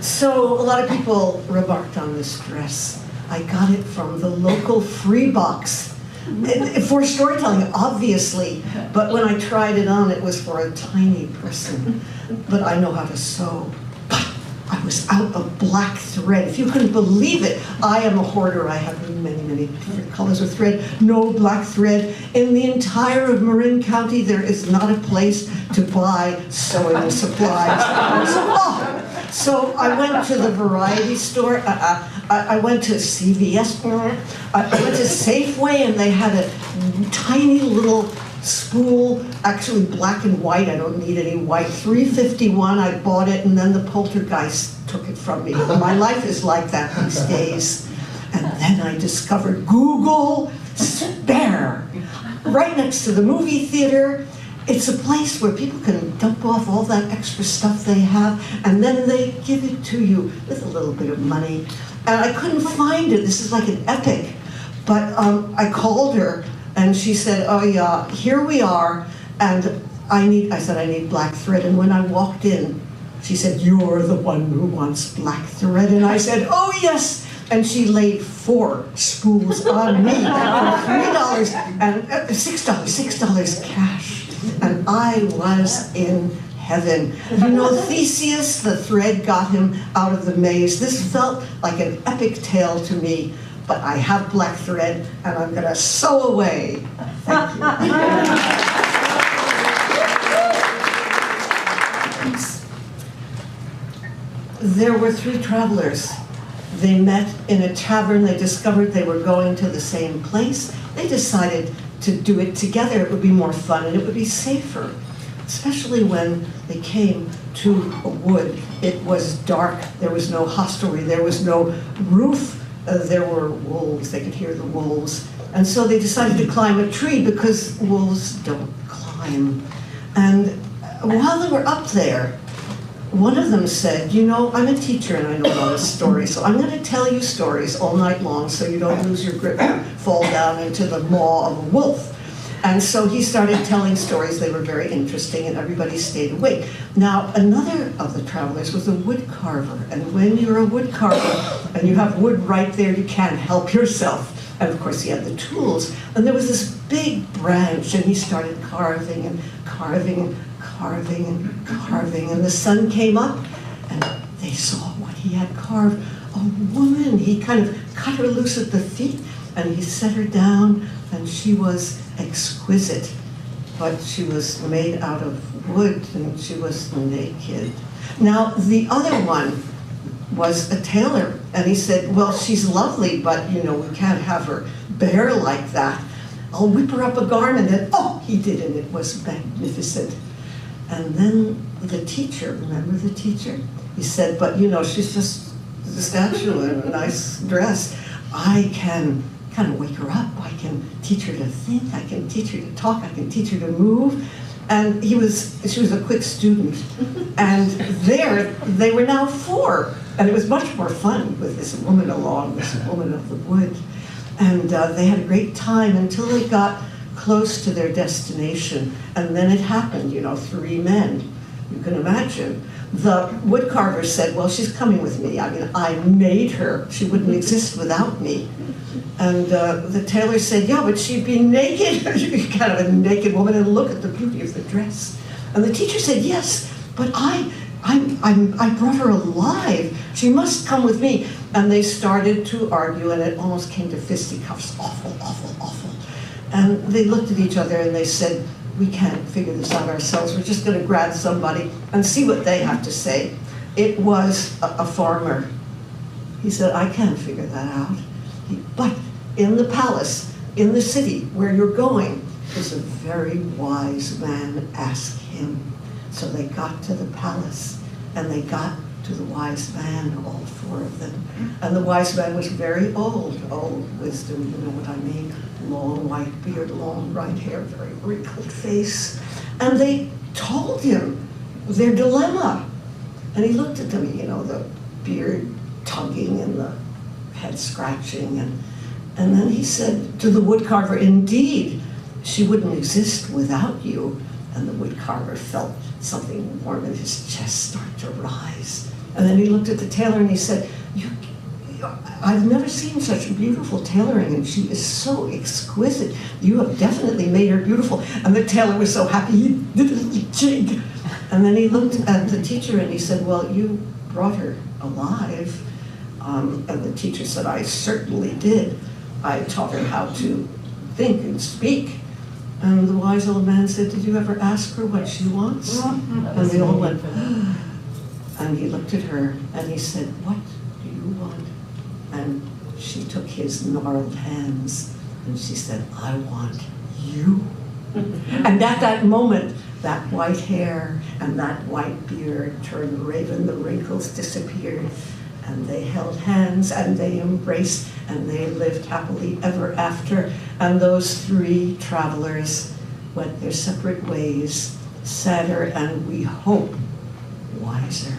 So a lot of people remarked on this dress. I got it from the local free box. For storytelling, obviously, but when I tried it on, it was for a tiny person. But I know how to sew. But I was out of black thread. If you can believe it, I am a hoarder. I have many, many different colors of thread. No black thread. In the entire of Marin County, there is not a place to buy sewing supplies. So I went to the variety store. I went to CVS. I went to Safeway, and they had a tiny little spool, actually black and white. I don't need any white. $3.51. I bought it, and then the poltergeist took it from me. My life is like that these days. And then I discovered Google Spare, right next to the movie theater. It's a place where people can dump off all that extra stuff they have, and then they give it to you with a little bit of money. And I couldn't find it. This is like an epic. But I called her, and she said, oh yeah, here we are, and I said, I need black thread. And when I walked in, she said, you're the one who wants black thread. And I said, oh yes. And she laid 4 spools on me for $3 and $6 cash. And I was in heaven. You know, Theseus, the thread got him out of the maze. This felt like an epic tale to me, but I have black thread, and I'm going to sew away. Thank you. There were 3 travelers. They met in a tavern. They discovered they were going to the same place. They decided to do it together. It would be more fun and it would be safer, especially when they came to a wood. It was dark. There was no hostelry. There was no roof. There were wolves. They could hear the wolves. And so they decided to climb a tree because wolves don't climb. And while they were up there, one of them said, you know, I'm a teacher and I know a lot of stories, so I'm going to tell you stories all night long so you don't lose your grip and fall down into the maw of a wolf. And so he started telling stories. They were very interesting, and everybody stayed awake. Now, another of the travelers was a wood carver, and when you're a wood carver and you have wood right there, you can't help yourself. And of course, he had the tools. And there was this big branch, and he started carving and carving and carving and carving, and the sun came up, and they saw what he had carved. A woman. He kind of cut her loose at the feet, and he set her down, and she was exquisite, but she was made out of wood, and she was naked. Now, the other one was a tailor, and he said, well, she's lovely, but, you know, we can't have her bare like that. I'll whip her up a garment, and oh, he did, and it was magnificent. And then the teacher, remember the teacher? He said, but you know, she's just a statue in a nice dress. I can kind of wake her up. I can teach her to think. I can teach her to talk. I can teach her to move. And she was a quick student. And there, they were now 4. And it was much more fun with this woman along, this woman of the wood. And they had a great time until they got close to their destination, and then it happened, you know, 3 men. You can imagine. The woodcarver said, well, she's coming with me. I mean, I made her. She wouldn't exist without me. And the tailor said, yeah, but she'd be naked. Kind of a naked woman, and look at the beauty of the dress. And the teacher said, yes, but I brought her alive. She must come with me. And they started to argue, and it almost came to fisticuffs. Awful, awful, awful. And they looked at each other and they said, we can't figure this out ourselves. We're just going to grab somebody and see what they have to say. It was a farmer. He said, I can't figure that out. But in the palace, in the city where you're going, is a very wise man. Ask him. So they got to the palace, and they got to the wise man, all 4 of them. And the wise man was very old wisdom, you know what I mean? Long white beard, long bright hair, very wrinkled face. And they told him their dilemma. And he looked at them, you know, the beard tugging and the head scratching. And then he said to the woodcarver, indeed, she wouldn't exist without you. And the woodcarver felt something warm in his chest start to rise. And then he looked at the tailor and he said, I've never seen such beautiful tailoring, and she is so exquisite. You have definitely made her beautiful. And the tailor was so happy, he did a little jig. And then he looked at the teacher and he said, well, you brought her alive. And the teacher said, I certainly did. I taught her how to think and speak. And the wise old man said, did you ever ask her what she wants? And they all went, and he looked at her and he said, what do you want? And she took his gnarled hands and she said, I want you. And at that moment, that white hair and that white beard turned raven, the wrinkles disappeared, and they held hands and they embraced and they lived happily ever after. And those three travelers went their separate ways, sadder and we hope wiser.